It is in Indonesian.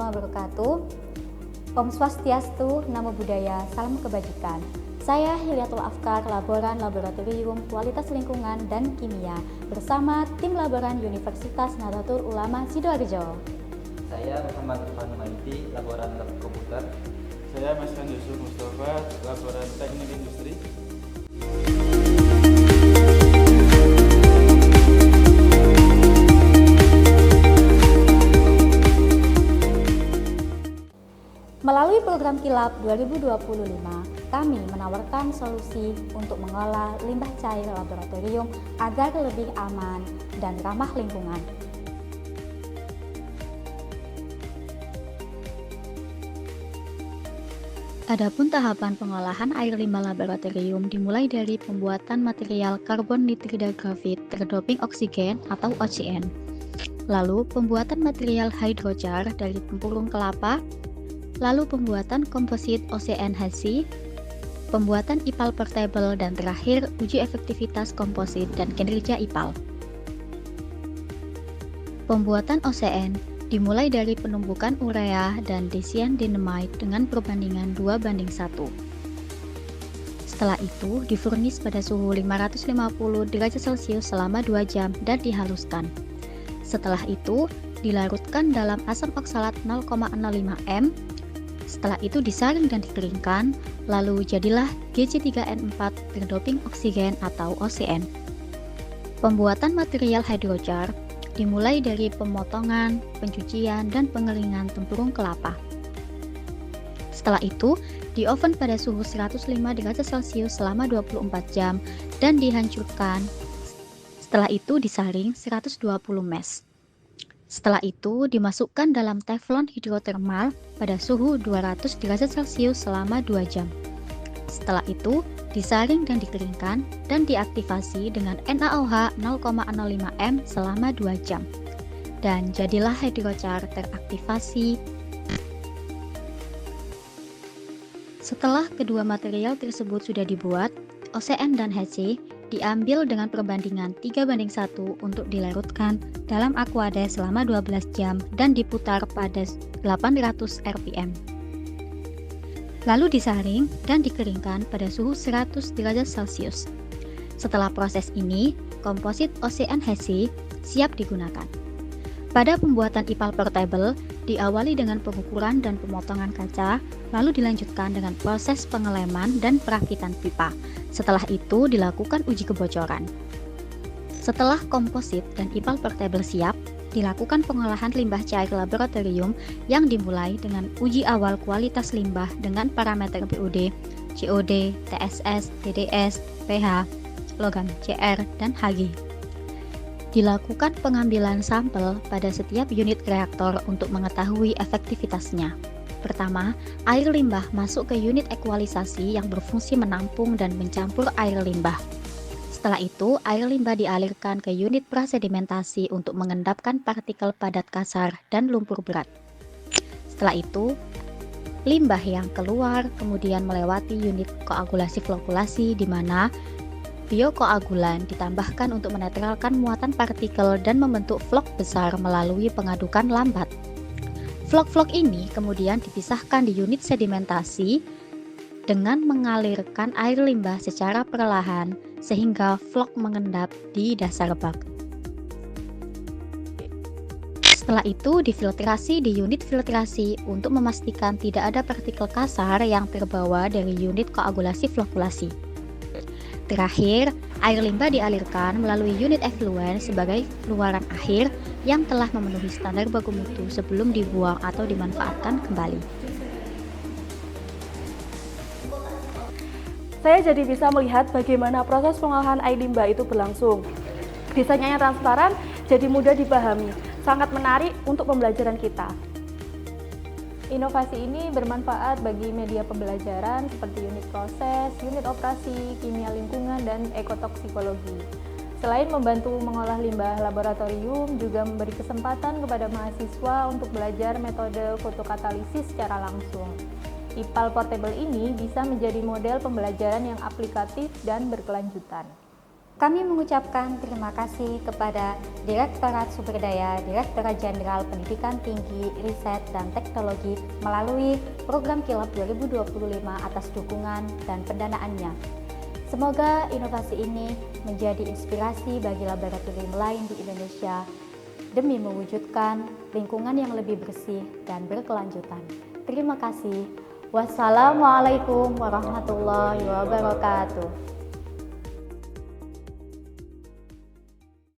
warahmatullahi wabarakatuh. Om Swastiastu, Namo Buddhaya, Salam Kebajikan. Saya Hilyatul Afkar, Laboran Laboratorium Kualitas Lingkungan dan Kimia bersama tim Laboran Universitas Nahdlatul Ulama Sidoarjo. Saya Muhammad Irfan Maiti, Laboran Lab Komputer. Saya Mas Yusuf Mustafa, Laboran Teknik Industri. Melalui program Kilap 2025, kami menawarkan solusi untuk mengolah limbah cair laboratorium agar lebih aman dan ramah lingkungan. Adapun tahapan pengolahan air limbah laboratorium dimulai dari pembuatan material karbon nitrida grafit terdoping oksigen atau OCN, lalu pembuatan material hidrojar dari tempurung kelapa, lalu pembuatan komposit OCNHC, pembuatan IPAL portable, dan terakhir uji efektivitas komposit dan kinerja IPAL. Pembuatan OCN dimulai dari penumbukan urea dan decyanidinamide dengan perbandingan 2:1. Setelah itu difurnis pada suhu 550 derajat Celcius selama 2 jam dan dihaluskan. Setelah itu dilarutkan dalam asam oksalat 0,05 m. Setelah itu disaring dan dikeringkan, lalu jadilah GC3N4 terdoping oksigen atau OCN. Pembuatan material hidrojar dimulai dari pemotongan, pencucian, dan pengeringan tempurung kelapa. Setelah itu, di oven pada suhu 105 derajat Celcius selama 24 jam dan dihancurkan. Setelah itu disaring 120 mesh. Setelah itu dimasukkan dalam teflon hidrotermal pada suhu 200 derajat Celcius selama 2 jam. Setelah itu disaring dan dikeringkan dan diaktifasi dengan NaOH 0,05 m selama 2 jam. Dan jadilah hidrojar teraktivasi. Setelah kedua material tersebut sudah dibuat, OCN dan HC diambil dengan perbandingan 3:1 untuk dilarutkan dalam aquade selama 12 jam dan diputar pada 800 rpm. Lalu disaring dan dikeringkan pada suhu 100 derajat Celcius. Setelah proses ini, komposit OCNHC siap digunakan. Pada pembuatan IPAL portable, diawali dengan pengukuran dan pemotongan kaca, lalu dilanjutkan dengan proses pengeleman dan perakitan pipa. Setelah itu dilakukan uji kebocoran. Setelah komposit dan IPAL portable siap, dilakukan pengolahan limbah cair laboratorium yang dimulai dengan uji awal kualitas limbah dengan parameter PUD, COD, TSS, TDS, pH, logam CR, dan Hg. Dilakukan pengambilan sampel pada setiap unit reaktor untuk mengetahui efektivitasnya. Pertama, air limbah masuk ke unit ekualisasi yang berfungsi menampung dan mencampur air limbah. Setelah itu, air limbah dialirkan ke unit prasedimentasi untuk mengendapkan partikel padat kasar dan lumpur berat. Setelah itu, limbah yang keluar kemudian melewati unit koagulasi flokulasi di mana biokoagulan ditambahkan untuk menetralkan muatan partikel dan membentuk vlog besar melalui pengadukan lambat. Vlog-vlog ini kemudian dipisahkan di unit sedimentasi dengan mengalirkan air limbah secara perlahan sehingga vlog mengendap di dasar bak. Setelah itu difiltrasi di unit filtrasi untuk memastikan tidak ada partikel kasar yang terbawa dari unit koagulasi flokulasi. Terakhir, air limbah dialirkan melalui unit effluent sebagai keluaran akhir yang telah memenuhi standar baku mutu sebelum dibuang atau dimanfaatkan kembali. Saya jadi bisa melihat bagaimana proses pengolahan air limbah itu berlangsung. Desainnya yang transparan, jadi mudah dipahami, sangat menarik untuk pembelajaran kita. Inovasi ini bermanfaat bagi media pembelajaran seperti unit proses, unit operasi, kimia lingkungan, dan ekotoksikologi. Selain membantu mengolah limbah laboratorium, juga memberi kesempatan kepada mahasiswa untuk belajar metode fotokatalisis secara langsung. IPAL portable ini bisa menjadi model pembelajaran yang aplikatif dan berkelanjutan. Kami mengucapkan terima kasih kepada Direktorat Sumberdaya Direktorat Jenderal Pendidikan Tinggi, Riset, dan Teknologi melalui Program Kilap 2025 atas dukungan dan pendanaannya. Semoga inovasi ini menjadi inspirasi bagi laboratorium lain di Indonesia demi mewujudkan lingkungan yang lebih bersih dan berkelanjutan. Terima kasih. Wassalamualaikum warahmatullahi wabarakatuh.